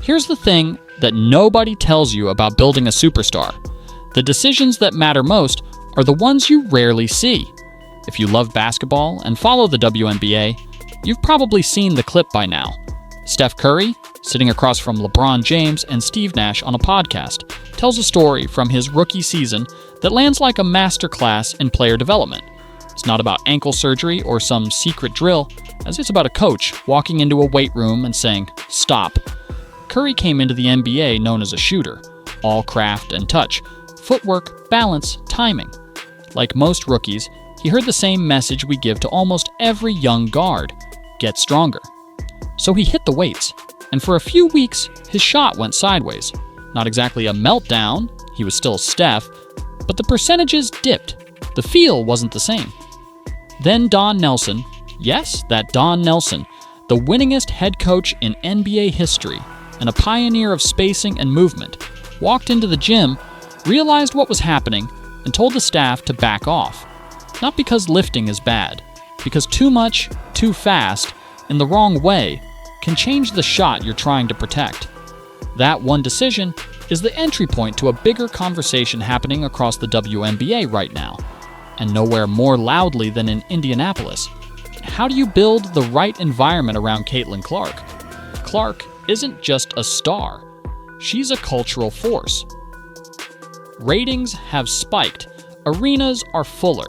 Here's the thing that nobody tells you about building a superstar. The decisions that matter most are the ones you rarely see. If you love basketball and follow the WNBA, you've probably seen the clip by now. Steph Curry, sitting across from LeBron James and Steve Nash on a podcast, tells a story from his rookie season that lands like a masterclass in player development. It's not about ankle surgery or some secret drill, as it's about a coach walking into a weight room and saying, "Stop." Curry came into the NBA known as a shooter, all craft and touch, footwork, balance, timing. Like most rookies, he heard the same message we give to almost every young guard: get stronger. So he hit the weights, and for a few weeks, his shot went sideways. Not exactly a meltdown, he was still Steph, but the percentages dipped. The feel wasn't the same. Then Don Nelson, yes, that Don Nelson, the winningest head coach in NBA history and a pioneer of spacing and movement, walked into the gym, realized what was happening, and told the staff to back off. Not because lifting is bad, because too much, too fast, in the wrong way can change the shot you're trying to protect. That one decision is the entry point to a bigger conversation happening across the WNBA right now, and nowhere more loudly than in Indianapolis. How do you build the right environment around Caitlin Clark? Clark isn't just a star. She's a cultural force. Ratings have spiked. Arenas are fuller.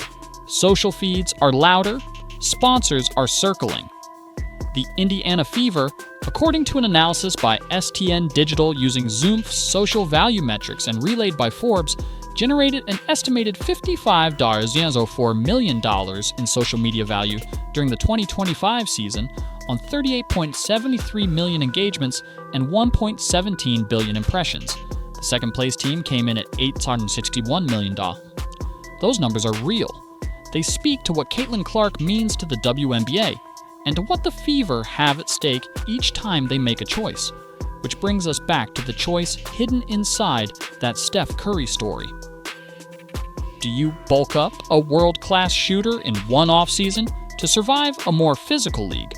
Social feeds are louder. Sponsors are circling. The Indiana Fever, according to an analysis by STN Digital using Zoom's social value metrics and relayed by Forbes, generated an estimated $55.4 million in social media value during the 2025 season on 38.73 million engagements and 1.17 billion impressions. The second place team came in at $861 million. Those numbers are real. They speak to what Caitlin Clark means to the WNBA and to what the Fever have at stake each time they make a choice. Which brings us back to the choice hidden inside that Steph Curry story. Do you bulk up a world-class shooter in one offseason to survive a more physical league?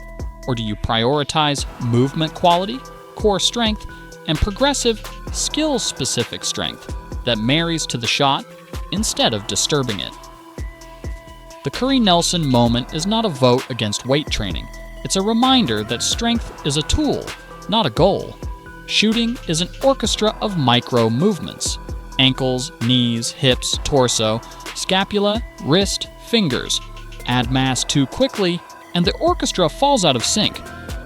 Or do you prioritize movement quality, core strength, and progressive, skill-specific strength that marries to the shot instead of disturbing it? The Curry-Nelson moment is not a vote against weight training. It's a reminder that strength is a tool, not a goal. Shooting is an orchestra of micro movements: ankles, knees, hips, torso, scapula, wrist, fingers. Add mass too quickly, and the orchestra falls out of sync.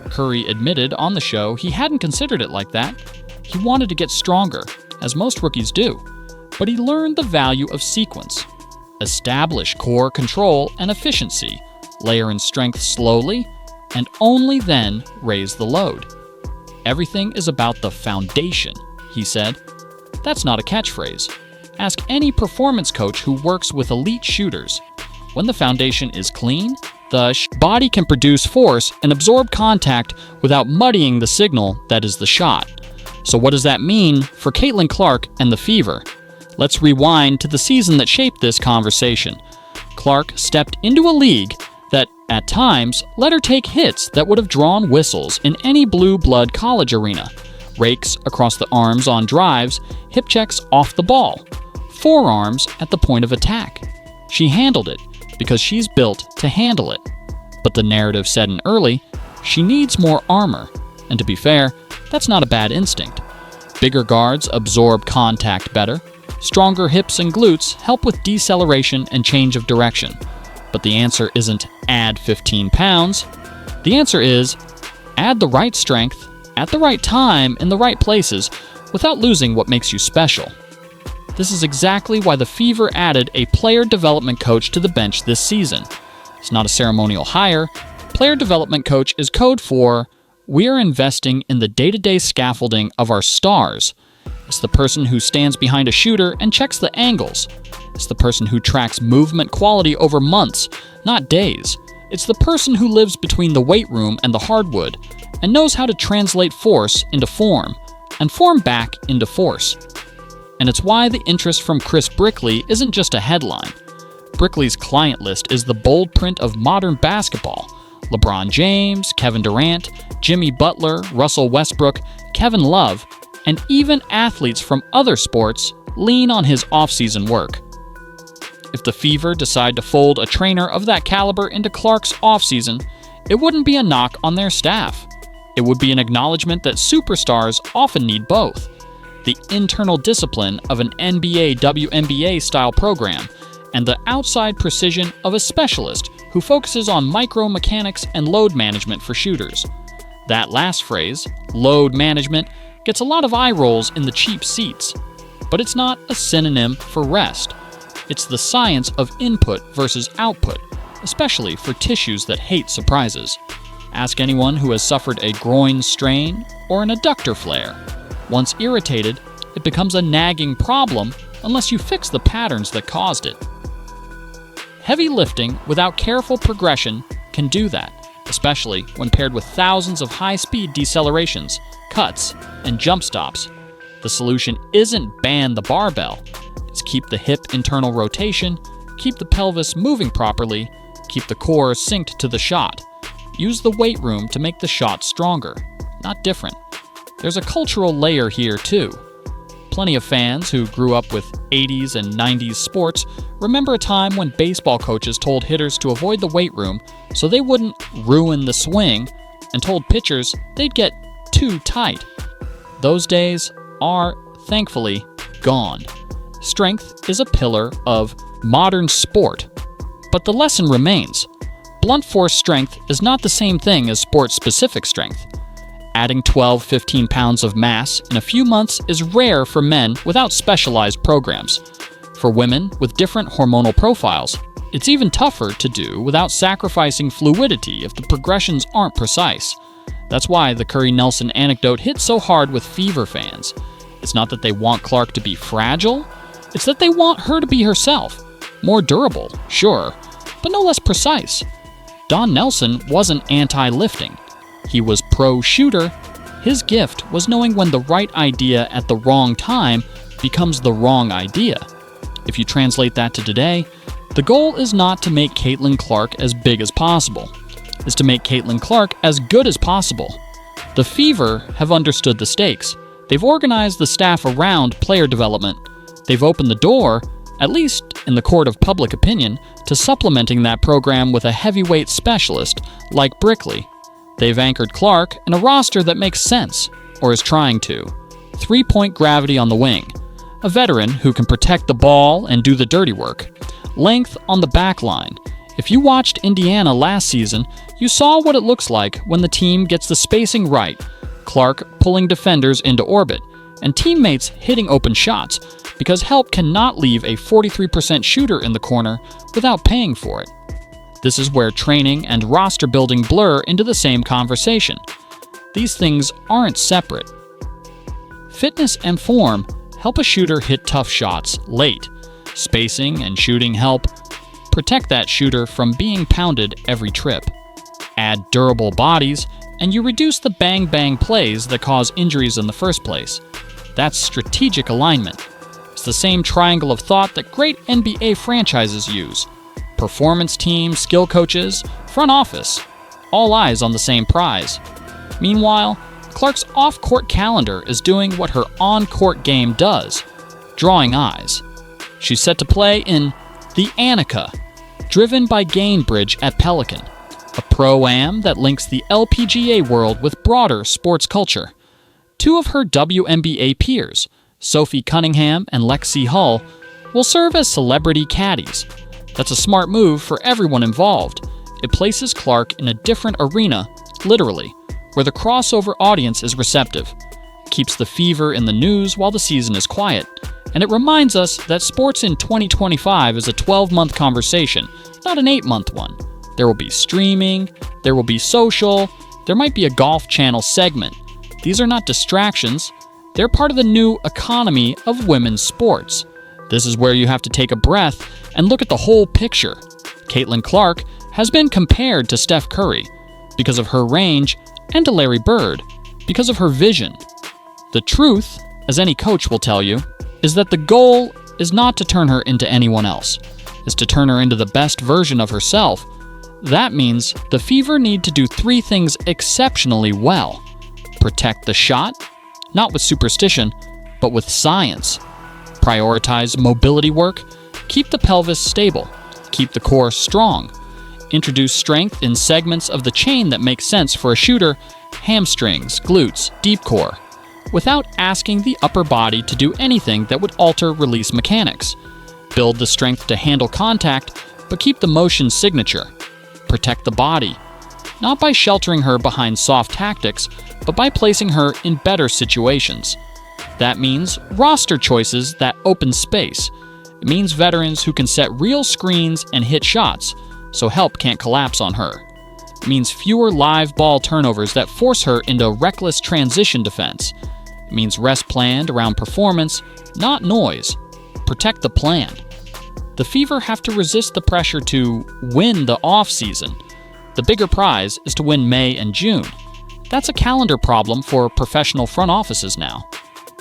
Curry admitted on the show he hadn't considered it like that. He wanted to get stronger, as most rookies do, but he learned the value of sequence. Establish core control and efficiency, layer in strength slowly, and only then raise the load. Everything is about the foundation, he said. That's not a catchphrase. Ask any performance coach who works with elite shooters. When the foundation is clean, the body can produce force and absorb contact without muddying the signal that is the shot. So what does that mean for Caitlin Clark and the Fever? Let's rewind to the season that shaped this conversation. Clark stepped into a league that, at times, let her take hits that would have drawn whistles in any blue blood college arena. Rakes across the arms on drives, hip checks off the ball, forearms at the point of attack. She handled it because she's built to handle it. But the narrative said in early, she needs more armor. And to be fair, that's not a bad instinct. Bigger guards absorb contact better. Stronger hips and glutes help with deceleration and change of direction. But the answer isn't add 15 pounds. The answer is add the right strength at the right time in the right places without losing what makes you special. This is exactly why the Fever added a player development coach to the bench this season. It's not a ceremonial hire. Player development coach is code for we are investing in the day-to-day scaffolding of our stars. It's the person who stands behind a shooter and checks the angles. It's the person who tracks movement quality over months, not days. It's the person who lives between the weight room and the hardwood and knows how to translate force into form and form back into force. And it's why the interest from Chris Brickley isn't just a headline. Brickley's client list is the bold print of modern basketball, LeBron James, Kevin Durant, Jimmy Butler, Russell Westbrook, Kevin Love, and even athletes from other sports lean on his off-season work. If the Fever decide to fold a trainer of that caliber into Clark's off-season, it wouldn't be a knock on their staff. It would be an acknowledgement that superstars often need both: the internal discipline of an NBA WNBA-style program and the outside precision of a specialist who focuses on micro-mechanics and load management for shooters. That last phrase, load management, gets a lot of eye rolls in the cheap seats, but it's not a synonym for rest. It's the science of input versus output, especially for tissues that hate surprises. Ask anyone who has suffered a groin strain or an adductor flare. Once irritated, it becomes a nagging problem unless you fix the patterns that caused it. Heavy lifting without careful progression can do that, especially when paired with thousands of high-speed decelerations, cuts, and jump stops. The solution isn't ban the barbell. It's keep the hip internal rotation, keep the pelvis moving properly, keep the core synced to the shot. Use the weight room to make the shot stronger, not different. There's a cultural layer here too. Plenty of fans who grew up with 80s and 90s sports remember a time when baseball coaches told hitters to avoid the weight room so they wouldn't ruin the swing, and told pitchers they'd get too tight. Those days are, thankfully, gone. Strength is a pillar of modern sport, but the lesson remains. Blunt force strength is not the same thing as sport-specific strength. Adding 12-15 pounds of mass in a few months is rare for men without specialized programs. For women with different hormonal profiles, it's even tougher to do without sacrificing fluidity if the progressions aren't precise. That's why the Curry Nelson anecdote hit so hard with Fever fans. It's not that they want Clark to be fragile, it's that they want her to be herself. More durable, sure, but no less precise. Don Nelson wasn't anti-lifting. He was pro-shooter. His gift was knowing when the right idea at the wrong time becomes the wrong idea. If you translate that to today, the goal is not to make Caitlin Clark as big as possible. It's to make Caitlin Clark as good as possible. The Fever have understood the stakes. They've organized the staff around player development. They've opened the door, at least in the court of public opinion, to supplementing that program with a heavyweight specialist like Brickley. They've anchored Clark in a roster that makes sense, or is trying to. 3-point gravity on the wing. A veteran who can protect the ball and do the dirty work. Length on the back line. If you watched Indiana last season, you saw what it looks like when the team gets the spacing right. Clark pulling defenders into orbit, and teammates hitting open shots, because help cannot leave a 43% shooter in the corner without paying for it. This is where training and roster building blur into the same conversation. These things aren't separate. Fitness and form help a shooter hit tough shots late. Spacing and shooting help protect that shooter from being pounded every trip. Add durable bodies, and you reduce the bang-bang plays that cause injuries in the first place. That's strategic alignment. It's the same triangle of thought that great NBA franchises use. Performance team, skill coaches, front office, all eyes on the same prize. Meanwhile, Clark's off-court calendar is doing what her on-court game does, drawing eyes. She's set to play in the Annika, driven by Gainbridge at Pelican, a pro-am that links the LPGA world with broader sports culture. Two of her WNBA peers, Sophie Cunningham and Lexi Hull, will serve as celebrity caddies. That's a smart move for everyone involved. It places Clark in a different arena, literally, where the crossover audience is receptive. It keeps the Fever in the news while the season is quiet, and it reminds us that sports in 2025 is a 12-month conversation, not an 8-month one. There will be streaming, there will be social, there might be a Golf Channel segment. These are not distractions. They're part of the new economy of women's sports. This is where you have to take a breath and look at the whole picture. Caitlin Clark has been compared to Steph Curry because of her range, and to Larry Bird because of her vision. The truth, as any coach will tell you, is that the goal is not to turn her into anyone else. Is to turn her into the best version of herself, That means the Fever need to do 3 things exceptionally well. Protect the shot, not with superstition, but with science. Prioritize mobility work, keep the pelvis stable, keep the core strong. Introduce strength in segments of the chain that make sense for a shooter, hamstrings, glutes, deep core, without asking the upper body to do anything that would alter release mechanics. Build the strength to handle contact, but keep the motion signature. Protect the body, not by sheltering her behind soft tactics, but by placing her in better situations. That means roster choices that open space. It means veterans who can set real screens and hit shots, so help can't collapse on her. It means fewer live ball turnovers that force her into reckless transition defense. It means rest planned around performance, not noise. Protect the plan. The Fever have to resist the pressure to win the off-season. The bigger prize is to win May and June. That's a calendar problem for professional front offices now.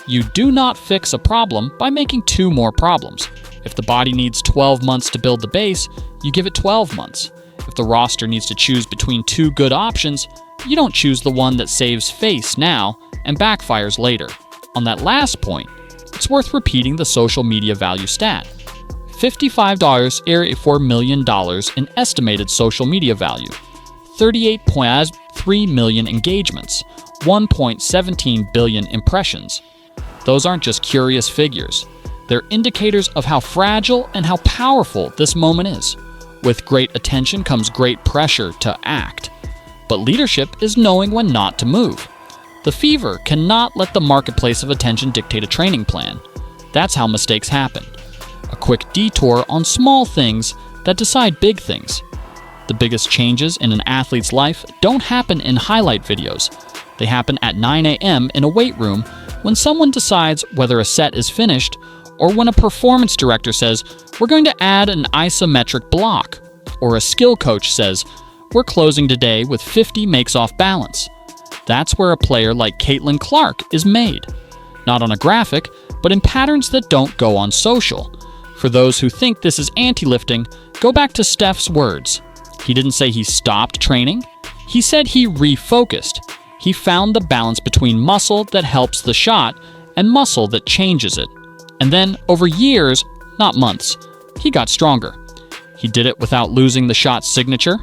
You do not fix a problem by making 2 more problems. If the body needs 12 months to build the base, you give it 12 months. If the roster needs to choose between 2 good options, you don't choose the one that saves face now and backfires later. On that last point, it's worth repeating the social media value stat. $55 million in estimated social media value, 38.3 million engagements, 1.17 billion impressions. Those aren't just curious figures. They're indicators of how fragile and how powerful this moment is. With great attention comes great pressure to act. But leadership is knowing when not to move. The Fever cannot let the marketplace of attention dictate a training plan. That's how mistakes happen. A quick detour on small things that decide big things. The biggest changes in an athlete's life don't happen in highlight videos. They happen at 9 a.m. in a weight room when someone decides whether a set is finished, or when a performance director says, "We're going to add an isometric block," or a skill coach says, "We're closing today with 50 makes off balance." That's where a player like Caitlin Clark is made. Not on a graphic, but in patterns that don't go on social. For those who think this is anti-lifting, go back to Steph's words. He didn't say he stopped training. He said he refocused. He found the balance between muscle that helps the shot and muscle that changes it. And then, over years, not months, he got stronger. He did it without losing the shot signature.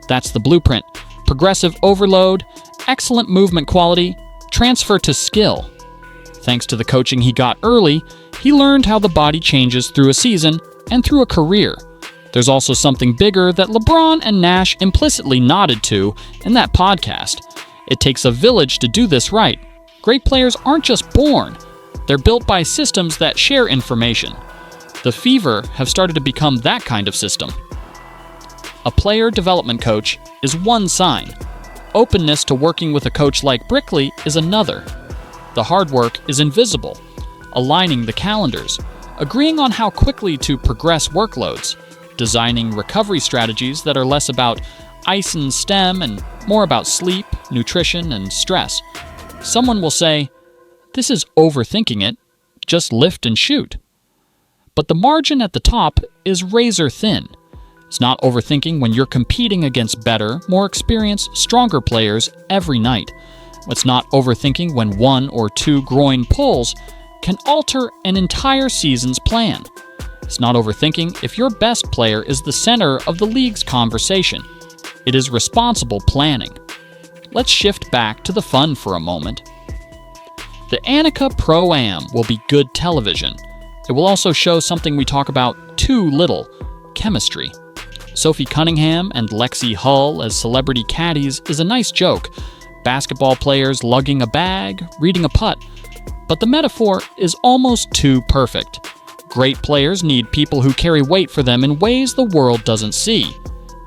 That's the blueprint. Progressive overload, excellent movement quality, transfer to skill. Thanks to the coaching he got early, he learned how the body changes through a season and through a career. There's also something bigger that LeBron and Nash implicitly nodded to in that podcast. It takes a village to do this right. Great players aren't just born. They're built by systems that share information. The Fever have started to become that kind of system. A player development coach is one sign. Openness to working with a coach like Brickley is another. The hard work is invisible. Aligning the calendars, agreeing on how quickly to progress workloads, designing recovery strategies that are less about ice and stem and more about sleep, nutrition, and stress. Someone will say, "This is overthinking it. Just lift and shoot." But the margin at the top is razor thin. It's not overthinking when you're competing against better, more experienced, stronger players every night. It's not overthinking when 1 or 2 groin pulls can alter an entire season's plan. It's not overthinking if your best player is the center of the league's conversation. It is responsible planning. Let's shift back to the fun for a moment. The Annika Pro-Am will be good television. It will also show something we talk about too little: chemistry. Sophie Cunningham and Lexi Hull as celebrity caddies is a nice joke. Basketball players lugging a bag, reading a putt. But the metaphor is almost too perfect. Great players need people who carry weight for them in ways the world doesn't see.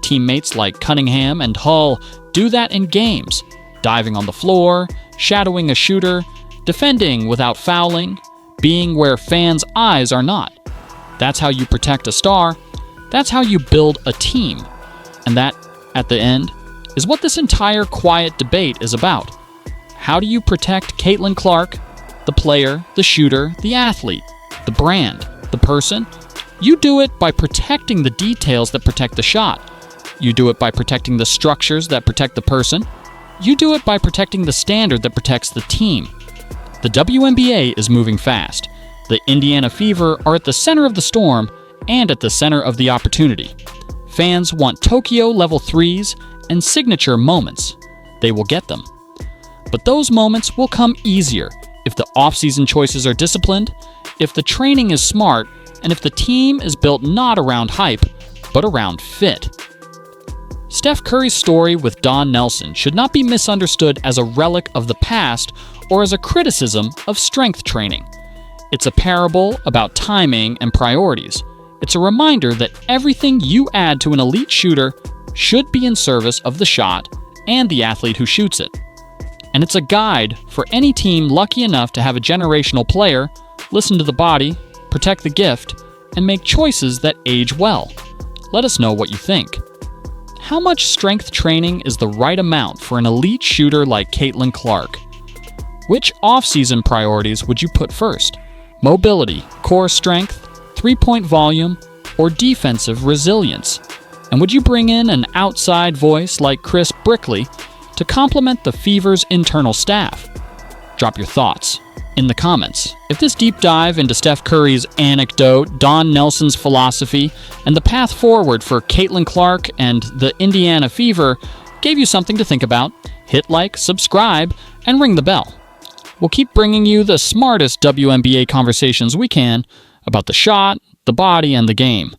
Teammates like Cunningham and Hull do that in games, diving on the floor, shadowing a shooter, defending without fouling, being where fans' eyes are not. That's how you protect a star. That's how you build a team. And that, at the end, is what this entire quiet debate is about. How do you protect Caitlin Clark, the player, the shooter, the athlete, the brand, the person? You do it by protecting the details that protect the shot. You do it by protecting the structures that protect the person. You do it by protecting the standard that protects the team. The WNBA is moving fast. The Indiana Fever are at the center of the storm and at the center of the opportunity. Fans want Tokyo level 3s and signature moments. They will get them. But those moments will come easier if the off-season choices are disciplined, if the training is smart, and if the team is built not around hype, but around fit. Steph Curry's story with Don Nelson should not be misunderstood as a relic of the past or as a criticism of strength training. It's a parable about timing and priorities. It's a reminder that everything you add to an elite shooter should be in service of the shot and the athlete who shoots it. And it's a guide for any team lucky enough to have a generational player listen to the body, protect the gift, and make choices that age well. Let us know what you think. How much strength training is the right amount for an elite shooter like Caitlin Clark? Which off-season priorities would you put first? Mobility, core strength, three-point volume, or defensive resilience? And would you bring in an outside voice like Chris Brickley to complement the Fever's internal staff? Drop your thoughts in the comments. If this deep dive into Steph Curry's anecdote, Don Nelson's philosophy, and the path forward for Caitlin Clark and the Indiana Fever gave you something to think about, hit like, subscribe, and ring the bell. We'll keep bringing you the smartest WNBA conversations we can about the shot, the body, and the game.